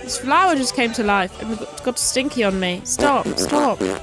This flower just came to life and got stinky on me. Stop.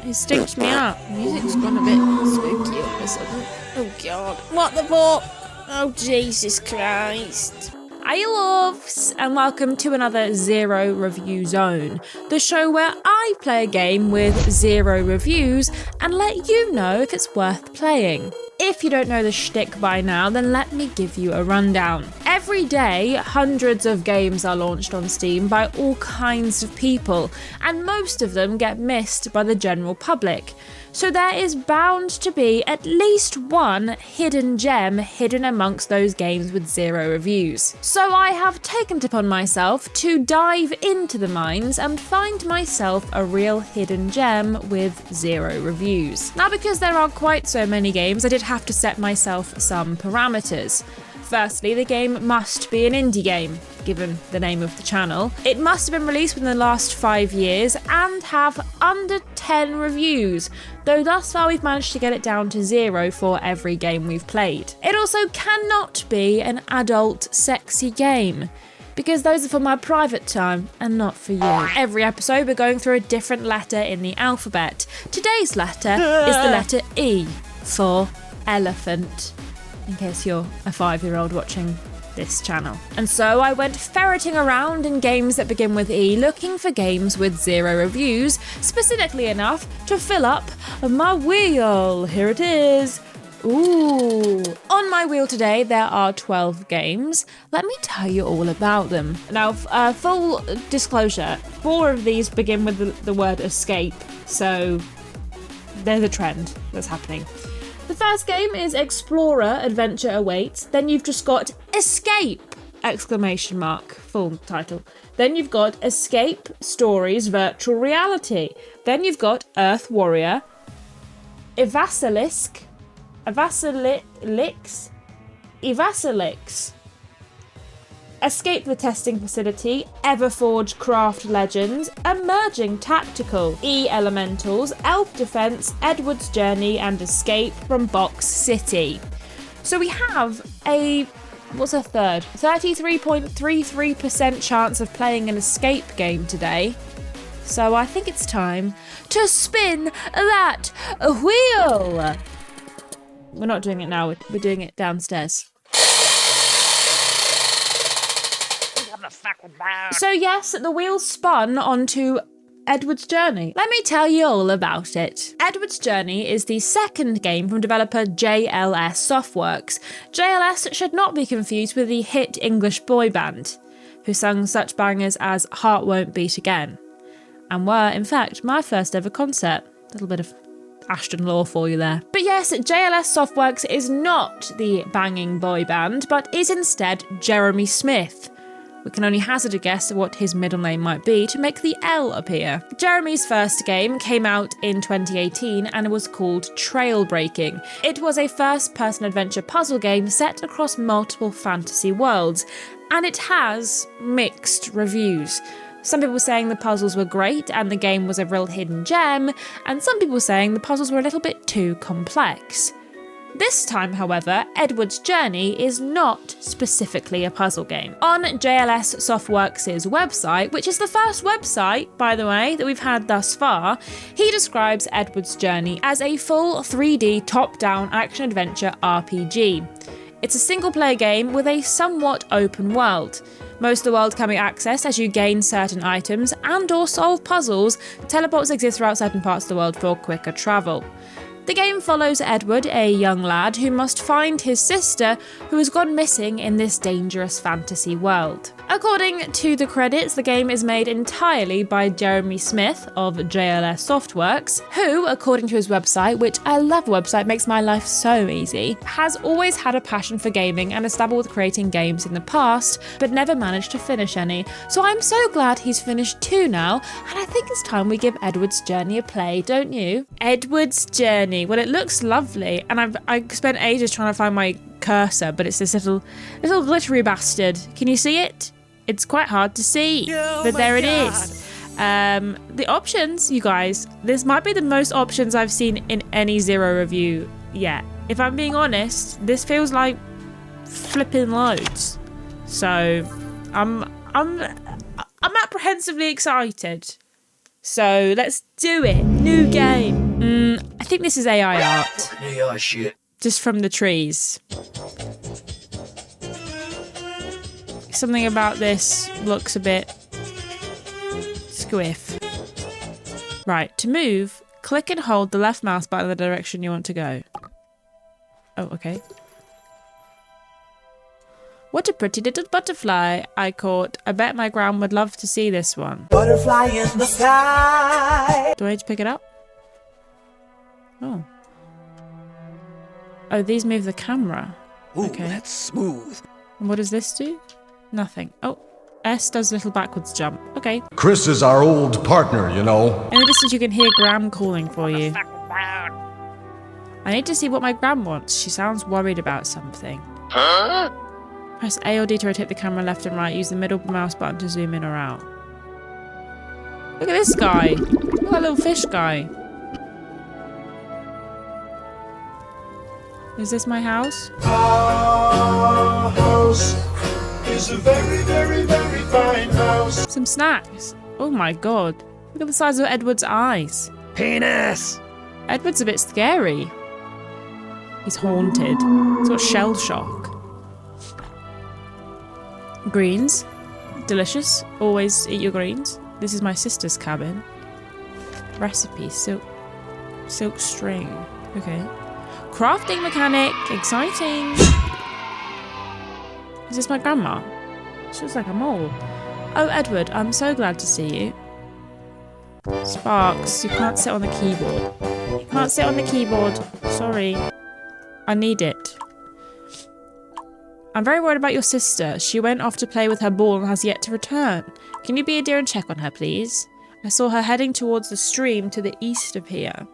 He stinks me up. The music's gone a bit spooky all of a sudden. Oh God. What the fuck? Oh Jesus Christ. Hi loves, and welcome to another Zero Review Zone, the show where I play a game with 0 reviews and let you know if it's worth playing. If you don't know the shtick by now, then let me give you a rundown. Every day, hundreds of games are launched on Steam by all kinds of people, and most of them get missed by the general public. So there is bound to be at least one hidden gem hidden amongst those games with 0 reviews. So I have taken it upon myself to dive into the mines and find myself a real hidden gem with 0 reviews. Now, because there are quite so many games, I did have to set myself some parameters. Firstly, the game must be an indie game, given the name of the channel. It must have been released within the last 5 years and have under 10 reviews, though thus far we've managed to get it down to 0 for every game we've played. It also cannot be an adult, sexy game, because those are for my private time and not for you. Every episode we're going through a different letter in the alphabet. Today's letter is the letter E for elephant, in case you're a 5-year-old watching this channel. And so I went ferreting around in games that begin with E, looking for games with 0 reviews, specifically enough to fill up my wheel. Here it is. Ooh. On my wheel today, there are 12 games. Let me tell you all about them. Now, full disclosure, 4 of these begin with the word escape, so there's a trend that's happening. The first game is Explorer Adventure Awaits. Then you've just got Escape! Exclamation mark, full title. Then you've got Escape Stories Virtual Reality. Then you've got Earth Warrior, Evasilisk, Escape the Testing Facility, Everforge Craft Legends, Emerging Tactical, E-Elementals, Elf Defense, Edward's Journey, and Escape from Box City. So we have what's a third? 33.33% chance of playing an escape game today. So I think it's time to spin that wheel. We're not doing it now, we're doing it downstairs. So yes, the wheel spun onto Edward's Journey. Let me tell you all about it. Edward's Journey is the second game from developer JLS Softworks. JLS should not be confused with the hit English boy band, who sung such bangers as Heart Won't Beat Again, and were, in fact, my first ever concert. A little bit of Ashton lore for you there. But yes, JLS Softworks is not the banging boy band, but is instead Jeremy Smith. We can only hazard a guess at what his middle name might be to make the L appear. Jeremy's first game came out in 2018 and was called Trailbreaking. It was a first-person adventure puzzle game set across multiple fantasy worlds, and it has mixed reviews. Some people saying the puzzles were great and the game was a real hidden gem, and some people saying the puzzles were a little bit too complex. This time, however, Edward's Journey is not specifically a puzzle game. On JLS Softworks' website, which is the first website, by the way, that we've had thus far, he describes Edward's Journey as a full 3D top-down action-adventure RPG. It's a single-player game with a somewhat open world. Most of the world can be accessed as you gain certain items and/or solve puzzles. Teleports exist throughout certain parts of the world for quicker travel. The game follows Edward, a young lad who must find his sister who has gone missing in this dangerous fantasy world. According to the credits, the game is made entirely by Jeremy Smith of JLS Softworks, who, according to his website, which I love a website, makes my life so easy, has always had a passion for gaming and has dabbled with creating games in the past, but never managed to finish any. So I'm so glad he's finished 2 now, and I think it's time we give Edward's Journey a play, don't you? Edward's Journey. Well, it looks lovely, and I spent ages trying to find my cursor, but it's this little glittery bastard. Can you see it? It's quite hard to see, but there it is. The options, you guys, this might be the most options I've seen in any 0 review yet. If I'm being honest, this feels like flipping loads. So I'm apprehensively excited. So let's do it. New game. I think this is AI art. AI shit. Just from the trees. Something about this looks a bit squiff. Right, to move, click and hold the left mouse button in the direction you want to go. Oh, okay. What a pretty little butterfly I caught. I bet my gran would love to see this one. Butterfly in the sky. Do I need to pick it up? Oh. Oh, these move the camera. Ooh, okay. That's smooth. And what does this do? Nothing. Oh, S does a little backwards jump. Okay. Chris is our old partner, you know. In the distance, you can hear Gram calling for you. I need to see what my Gram wants. She sounds worried about something. Huh? Press A or D to rotate the camera left and right. Use the middle mouse button to zoom in or out. Look at this guy. Look at that little fish guy. Is this my house? Our house is a very, very, very fine house. Some snacks. Oh my god. Look at the size of Edward's eyes. Penis. Edward's a bit scary. He's haunted. He's got shell shock. Greens. Delicious. Always eat your greens. This is my sister's cabin. Recipe. Silk string. Okay. Crafting mechanic. Exciting. Is this my grandma? She looks like a mole. Oh, Edward, I'm so glad to see you. Sparks, you can't sit on the keyboard. You can't sit on the keyboard. Sorry. I need it. I'm very worried about your sister. She went off to play with her ball and has yet to return. Can you be a dear and check on her, please? I saw her heading towards the stream to the east of here.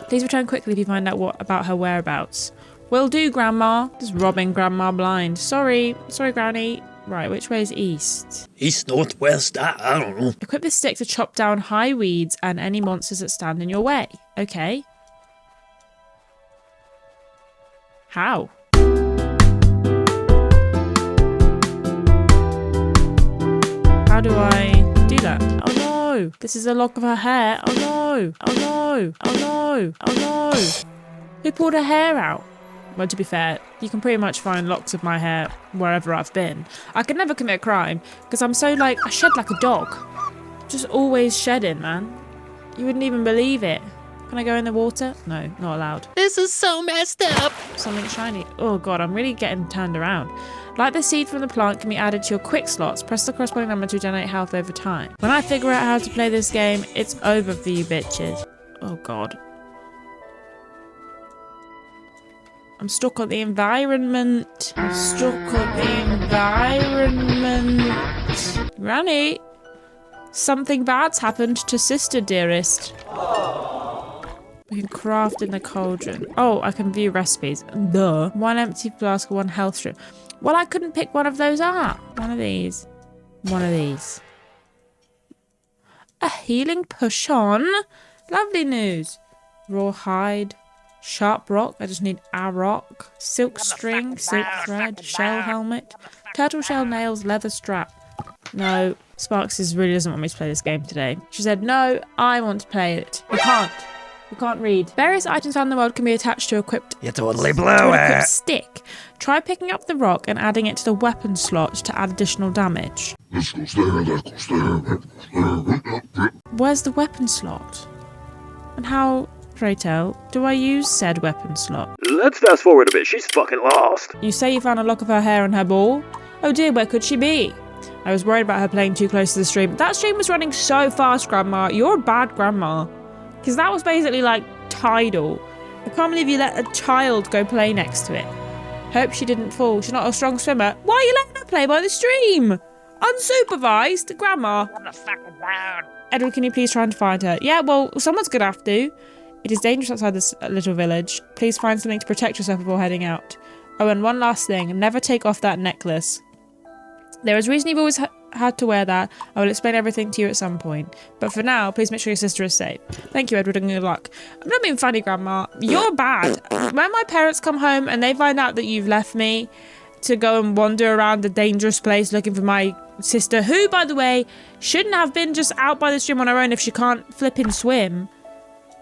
Please return quickly if you find out what about her whereabouts. Will do, Grandma. Just robbing Grandma blind. Sorry, Granny. Right, which way is east? East, northwest, I don't know. Equip this stick to chop down high weeds and any monsters that stand in your way. Okay. How? How do I do that? Oh no! This is a lock of her hair. Oh no! Oh no! Oh no! Oh no! Who pulled her hair out? Well, to be fair, you can pretty much find locks of my hair wherever I've been. I could never commit a crime because I'm so I shed like a dog. Just always shedding, man. You wouldn't even believe it. Can I go in the water? No, not allowed. This is so messed up. Something shiny. Oh god, I'm really getting turned around. Like the seed from the plant can be added to your quick slots. Press the corresponding number to generate health over time. When I figure out how to play this game, it's over for you bitches. Oh god. I'm stuck on the environment. I'm stuck on the environment. Granny, something bad's happened to sister dearest. We can craft in the cauldron. Oh, I can view recipes. Duh. One empty flask, one health strip. Well, I couldn't pick one of those up. One of these. One of these. A healing potion. Lovely news. Raw hide. Sharp rock. I just need a rock. Silk string. Silk thread. Shell helmet. Turtle shell nails. Leather strap. No. Sparks really doesn't want me to play this game today. She said, no, I want to play it. You can't. You can't read. Various items found in the world can be attached to equipped You totally blew an it. equipped stick. Try picking up the rock and adding it to the weapon slot to add additional damage. This goes there, that goes there, that goes there. Where's the weapon slot? And how, pray tell, do I use said weapon slot? Let's fast forward a bit. She's fucking lost. You say you found a lock of her hair on her ball? Oh dear, where could she be? I was worried about her playing too close to the stream. That stream was running so fast, Grandma. You're a bad grandma. Because that was basically like tidal. I can't believe you let a child go play next to it. Hope she didn't fall. She's not a strong swimmer. Why are you letting her play by the stream? Unsupervised? Grandma. Edward, can you please try and find her? Yeah, well, someone's going to have to. It is dangerous outside this little village. Please find something to protect yourself before heading out. Oh, and one last thing. Never take off that necklace. There is a reason you've always had to wear that. I will explain everything to you at some point. But for now, please make sure your sister is safe. Thank you, Edward, and good luck. I'm not being funny, Grandma. You're bad. When my parents come home and they find out that you've left me to go and wander around a dangerous place looking for my sister, who, by the way, shouldn't have been just out by the stream on her own if she can't flipping swim,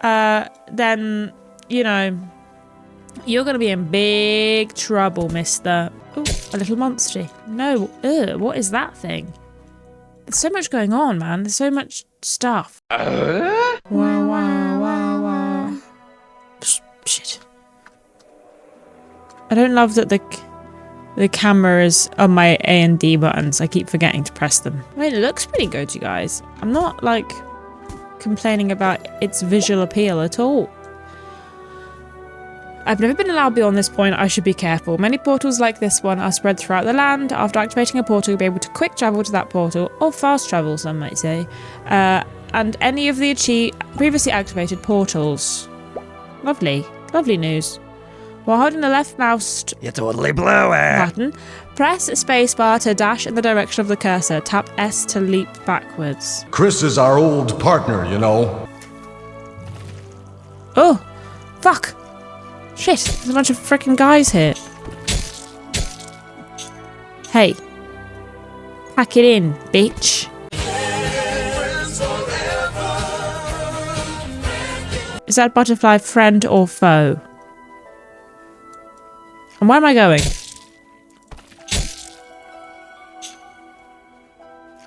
then, you know, you're going to be in big trouble, mister. Oh, a little monster. No, what is that thing? There's so much going on, man. There's so much stuff. Wow, wow, wow, wow. Shit. I don't love that the camera is on my A and D buttons. I keep forgetting to press them. I mean, it looks pretty good, you guys. I'm not, like, complaining about its visual appeal at all. I've never been allowed beyond this point. I should be careful. Many portals like this one are spread throughout the land. After activating a portal, you'll be able to quick travel to that portal, or fast travel, some might say, and any of the previously activated portals. Lovely. Lovely news. While holding the left mouse You totally blew it. button, press spacebar to dash in the direction of the cursor. Tap S to leap backwards. Chris is our old partner, you know. Oh, fuck. Shit, there's a bunch of freaking guys here. Hey. Pack it in, bitch. Is that butterfly friend or foe? And where am I going?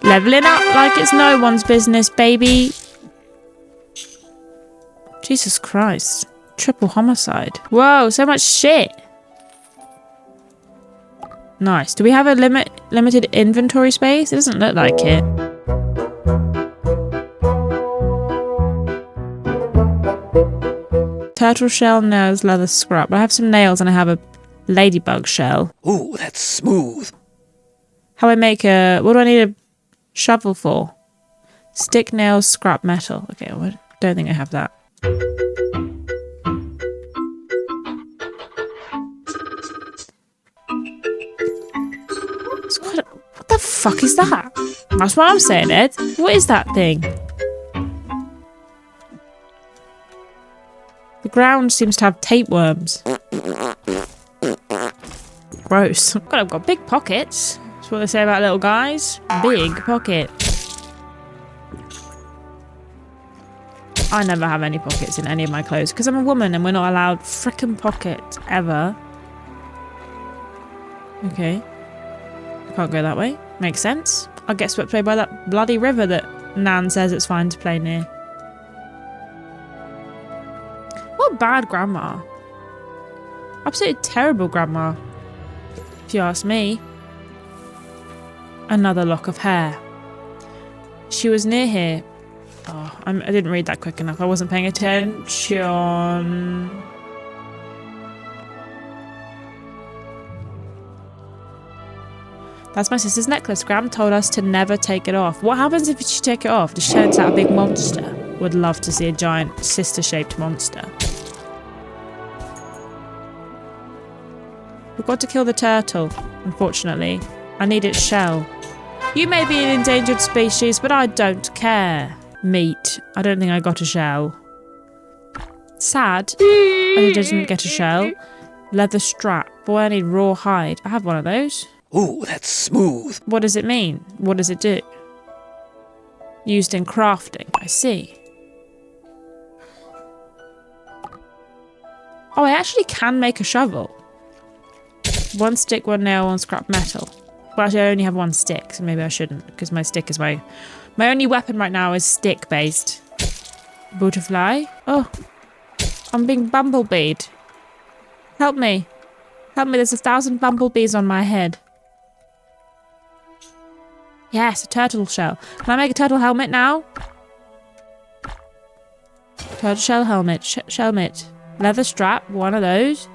Leveling up like it's no one's business, baby. Jesus Christ. Triple homicide. Whoa, so much shit. Nice. Do we have a limited inventory space? It doesn't look like it. Turtle shell, nails, leather scrap. I have some nails and I have a ladybug shell. Ooh, that's smooth. How I make a... What do I need a shovel for? Stick, nails, scrap, metal. Okay, I don't think I have that. What the fuck is that? That's what I'm saying, Ed. What is that thing? The ground seems to have tapeworms. Gross. God, I've got big pockets. That's what they say about little guys. Big pocket. I never have any pockets in any of my clothes because I'm a woman and we're not allowed frickin' pockets ever. Okay. Can't go that way. Makes sense. I'll get swept away by that bloody river that Nan says it's fine to play near. What bad grandma. Absolutely terrible grandma. If you ask me. Another lock of hair. She was near here. Oh, I didn't read that quick enough. I wasn't paying attention. That's my sister's necklace. Gram told us to never take it off. What happens if you take it off? Just turns out a big monster. Would love to see a giant sister-shaped monster. We've got to kill the turtle, unfortunately. I need its shell. You may be an endangered species, but I don't care. Meat. I don't think I got a shell. Sad. I didn't get a shell. Leather strap. Boy, I need raw hide. I have one of those. Ooh, that's smooth. What does it mean? What does it do? Used in crafting. I see. Oh, I actually can make a shovel. 1 stick, 1 nail, 1 scrap metal. Well, actually, I only have 1 stick, so maybe I shouldn't, because my stick is my only weapon right now is stick-based. Butterfly. Oh, I'm being bumblebeed. Help me. Help me, there's 1,000 bumblebees on my head. Yes, a turtle shell. Can I make a turtle helmet now? Turtle shell helmet. Shellmet. Leather strap, 1 of those.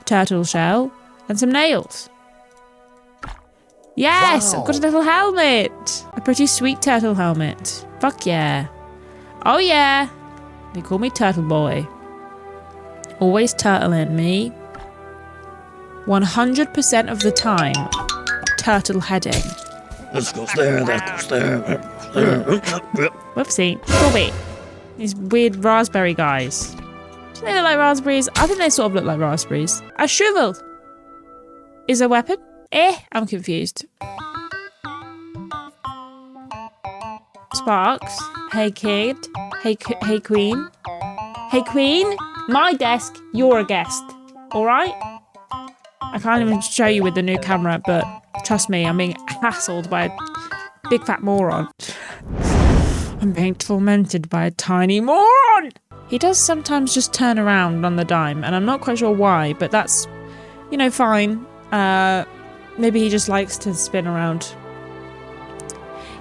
Turtle shell. And some nails. Yes! Wow. I've got a little helmet! A pretty sweet turtle helmet. Fuck yeah. Oh yeah! They call me Turtle Boy. Always turtling me. 100% of the time. Turtle heading. This goes there, that goes there. Whoopsie. Bobby. These weird raspberry guys. Do they look like raspberries? I think they sort of look like raspberries. A shovel is a weapon? I'm confused. Sparks. Hey, kid. Hey, hey, queen. Hey, queen. My desk. You're a guest. All right? I can't even show you with the new camera, but trust me, I'm being hassled by a big fat moron. I'm being tormented by a tiny moron. He does sometimes just turn around on the dime, and I'm not quite sure why, but that's, you know, fine. Maybe he just likes to spin around.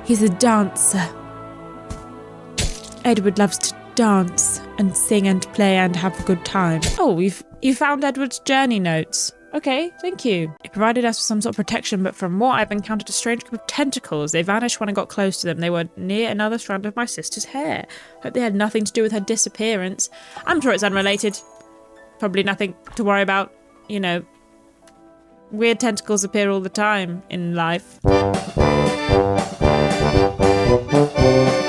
He's a dancer. Edward loves to dance and sing and play and have a good time. Oh, you found Edward's journey notes. Okay, thank you. It provided us with some sort of protection, but from what I've encountered a strange group of tentacles. They vanished when I got close to them. They were near another strand of my sister's hair. Hope they had nothing to do with her disappearance. I'm sure it's unrelated. Probably nothing to worry about. You know, weird tentacles appear all the time in life.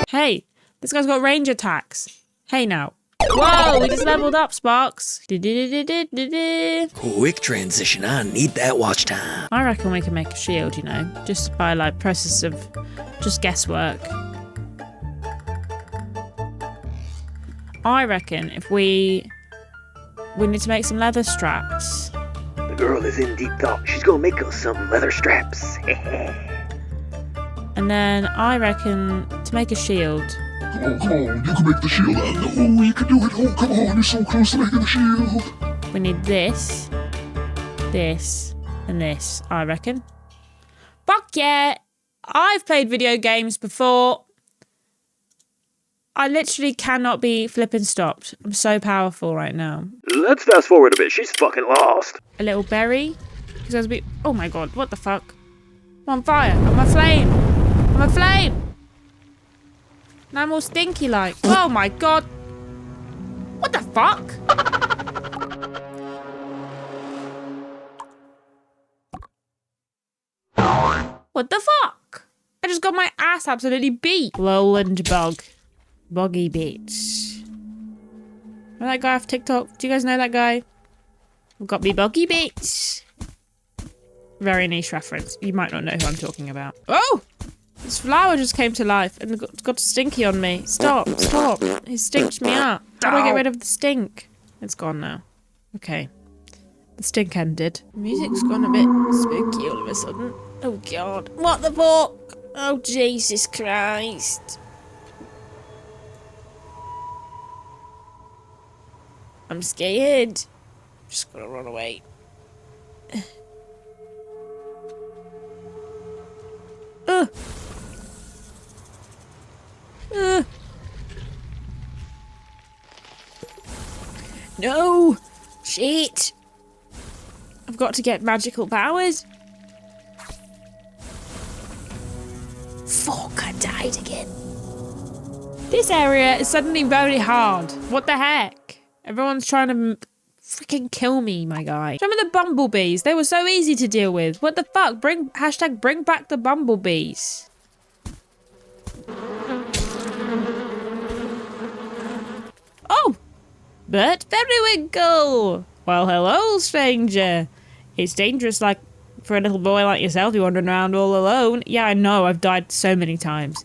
Hey, this guy's got range attacks. Hey now. Whoa, we just leveled up, Sparks. Quick transition. I need that watch time. I reckon we can make a shield, you know, just by like process of just guesswork. I reckon if we need to make some leather straps. The girl is in deep thought. She's gonna make us some leather straps. And then I reckon to make a shield. Come on, you can make the shield. I know you can do it. Oh, come on, you're so close to making the shield. We need this, this, and this, I reckon. Fuck yeah! I've played video games before. I literally cannot be flipping stopped. I'm so powerful right now. Let's fast forward a bit. She's fucking lost. A little berry. He's supposed to be. Oh my god! What the fuck? I'm on fire! I'm a flame! I'm a flame! And I'm all stinky like. Oh my god! What the fuck? What the fuck? I just got my ass absolutely beat. Lowland bug. Boggy beats. Remember that guy off TikTok? Do you guys know that guy? Got me boggy beats. Very niche reference. You might not know who I'm talking about. Oh! This flower just came to life and got stinky on me. Stop, stop. It stinked me up. How do I get rid of the stink? It's gone now. Okay. The stink ended. The music's gone a bit spooky all of a sudden. Oh god. What the fuck? Oh Jesus Christ. I'm scared. I'm just gonna run away. No! Shit! I've got to get magical powers. Fuck, I died again. This area is suddenly very hard. What the heck? Everyone's trying to freaking kill me, my guy. Remember the bumblebees? They were so easy to deal with. What the fuck? Hashtag bring back the bumblebees. Oh! Bert Periwinkle! Well, hello, stranger. It's dangerous, like, for a little boy like yourself to be wandering around all alone. Yeah, I know, I've died so many times.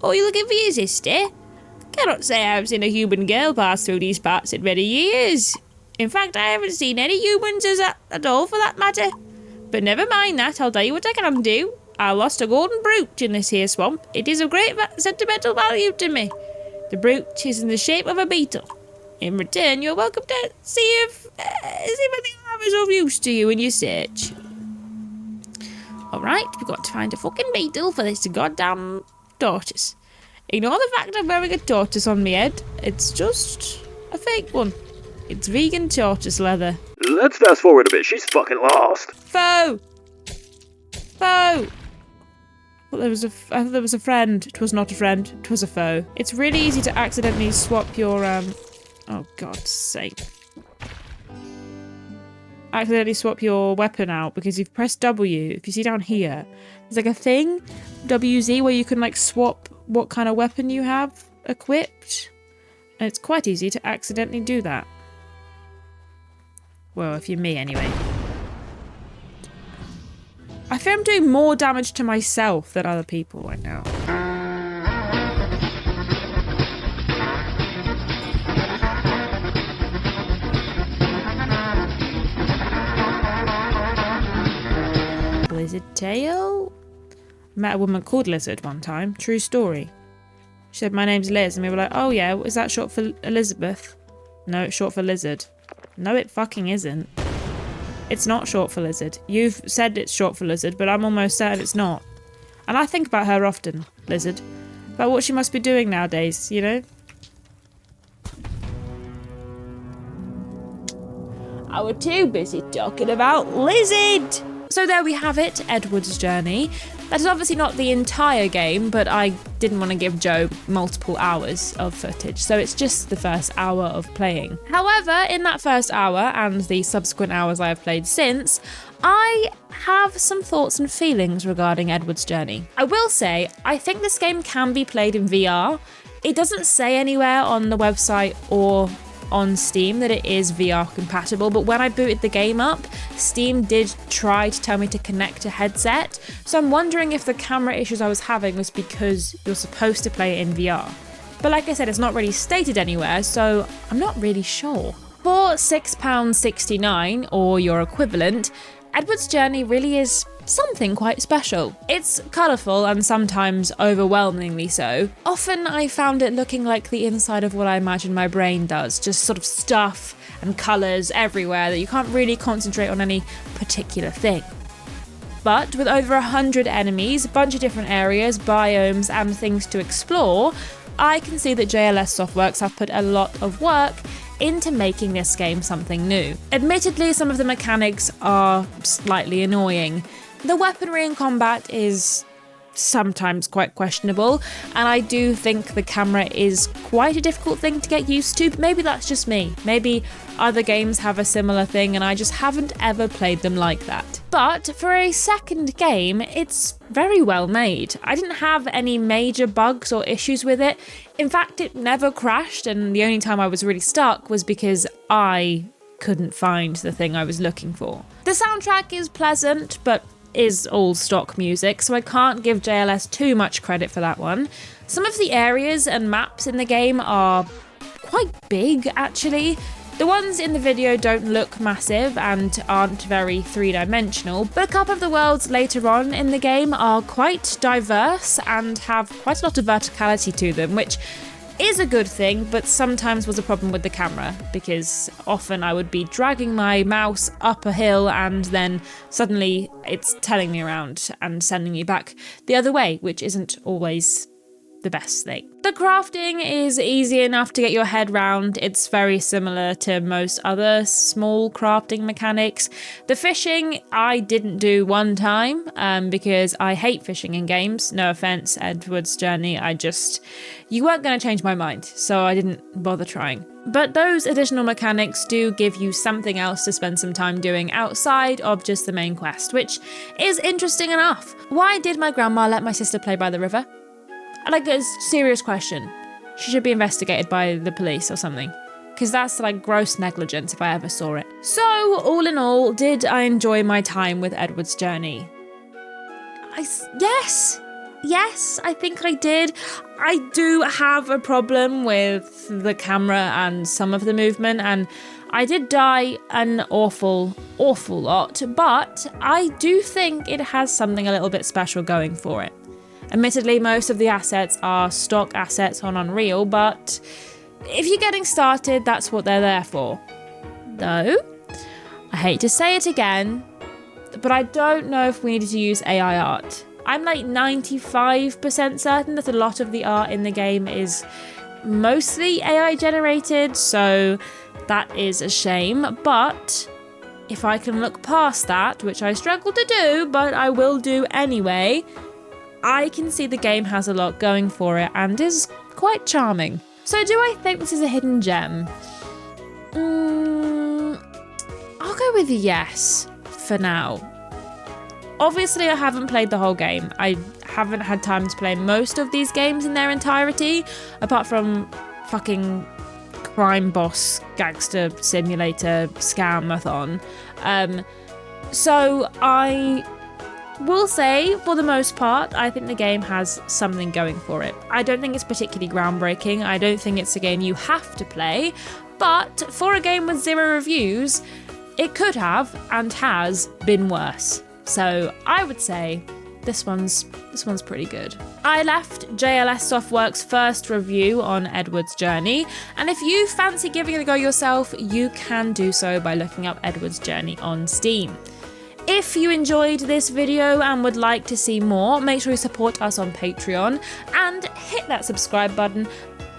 Oh, you looking for your sister? Cannot say I've seen a human girl pass through these parts in many years. In fact, I haven't seen any humans at all, for that matter. But never mind that, I'll tell you what I can do. I lost a golden brooch in this here swamp. It is of great sentimental value to me. The brooch is in the shape of a beetle. In return, you're welcome to see if anything is of use to you in your search. Alright, we've got to find a fucking beetle for this goddamn tortoise. Ignore the fact I'm wearing a tortoise on my head. It's just a fake one. It's vegan tortoise leather. Let's fast forward a bit. She's fucking lost. Foe! Foe! Well, I thought there was a friend. It was not a friend. It was a foe. It's really easy to accidentally swap your, oh, God's sake. Accidentally swap your weapon out because you've pressed W. If you see down here, there's like a thing, WZ, where you can like swap what kind of weapon you have equipped. And it's quite easy to accidentally do that. Well, if you're me anyway. I feel I'm doing more damage to myself than other people right now. Lizard tail? Met a woman called Lizard one time. True story. She said, my name's Liz. And we were like, oh yeah, is that short for Elizabeth? No, it's short for lizard. No, it fucking isn't. It's not short for lizard. You've said it's short for lizard, but I'm almost certain it's not. And I think about her often, Lizard. About what she must be doing nowadays, you know? I were too busy talking about Lizard! So there we have it, Edward's Journey. That is obviously not the entire game, but I didn't want to give Joe multiple hours of footage, so it's just the first hour of playing. However, in that first hour, and the subsequent hours I have played since, I have some thoughts and feelings regarding Edward's Journey. I will say, I think this game can be played in VR. It doesn't say anywhere on the website or on Steam that it is VR compatible, but when I booted the game up, Steam did try to tell me to connect a headset, so I'm wondering if the camera issues I was having was because you're supposed to play it in VR. But like I said, it's not really stated anywhere, so I'm not really sure. For £6.69, or your equivalent, Edward's Journey really is something quite special. It's colourful and sometimes overwhelmingly so. Often I found it looking like the inside of what I imagine my brain does, just sort of stuff and colours everywhere that you can't really concentrate on any particular thing. But with over 100 enemies, a bunch of different areas, biomes and things to explore, I can see that JLS Softworks have put a lot of work into making this game something new. Admittedly, some of the mechanics are slightly annoying. The weaponry in combat is sometimes quite questionable, and I do think the camera is quite a difficult thing to get used to, but maybe that's just me. Maybe other games have a similar thing and I just haven't ever played them like that. But for a second game, it's very well made. I didn't have any major bugs or issues with it. In fact, it never crashed, and the only time I was really stuck was because I couldn't find the thing I was looking for. The soundtrack is pleasant, but is all stock music, so I can't give JLS too much credit for that one. Some of the areas and maps in the game are quite big, actually. The ones in the video don't look massive and aren't very three-dimensional, but a couple of the worlds later on in the game are quite diverse and have quite a lot of verticality to them, which is a good thing, but sometimes was a problem with the camera, because often I would be dragging my mouse up a hill and then suddenly it's telling me around and sending me back the other way, which isn't always the best thing. The crafting is easy enough to get your head round. It's very similar to most other small crafting mechanics. The fishing I didn't do one time because I hate fishing in games. No offense, Edward's Journey. You weren't going to change my mind, so I didn't bother trying. But those additional mechanics do give you something else to spend some time doing outside of just the main quest, which is interesting enough. Why did my grandma let my sister play by the river? Like, a serious question. She should be investigated by the police or something, because that's like gross negligence if I ever saw it. So, all in all, did I enjoy my time with Edward's Journey? Yes, I think I did. I do have a problem with the camera and some of the movement, and I did die an awful lot, but I do think it has something a little bit special going for it. Admittedly, most of the assets are stock assets on Unreal, but if you're getting started, that's what they're there for. Though, I hate to say it again, but I don't know if we needed to use AI art. I'm like 95% certain that a lot of the art in the game is mostly AI generated, so that is a shame, but if I can look past that, which I struggle to do, but I will do anyway, I can see the game has a lot going for it and is quite charming. So do I think this is a hidden gem? I'll go with yes for now. Obviously, I haven't played the whole game. I haven't had time to play most of these games in their entirety, apart from fucking Crime Boss Gangster Simulator Scamathon. So I Will say, for the most part, I think the game has something going for it. I don't think it's particularly groundbreaking. I don't think it's a game you have to play, but for a game with 0 reviews, it could have and has been worse. So I would say this one's pretty good. I left JLS Softworks' first review on Edward's Journey, and if you fancy giving it a go yourself, you can do so by looking up Edward's Journey on Steam. If you enjoyed this video and would like to see more, make sure you support us on Patreon and hit that subscribe button,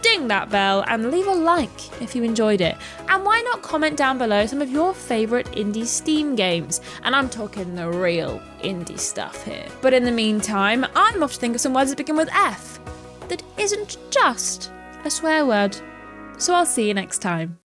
ding that bell, and leave a like if you enjoyed it. And why not comment down below some of your favourite indie Steam games? And I'm talking the real indie stuff here. But in the meantime, I'm off to think of some words that begin with F that isn't just a swear word. So I'll see you next time.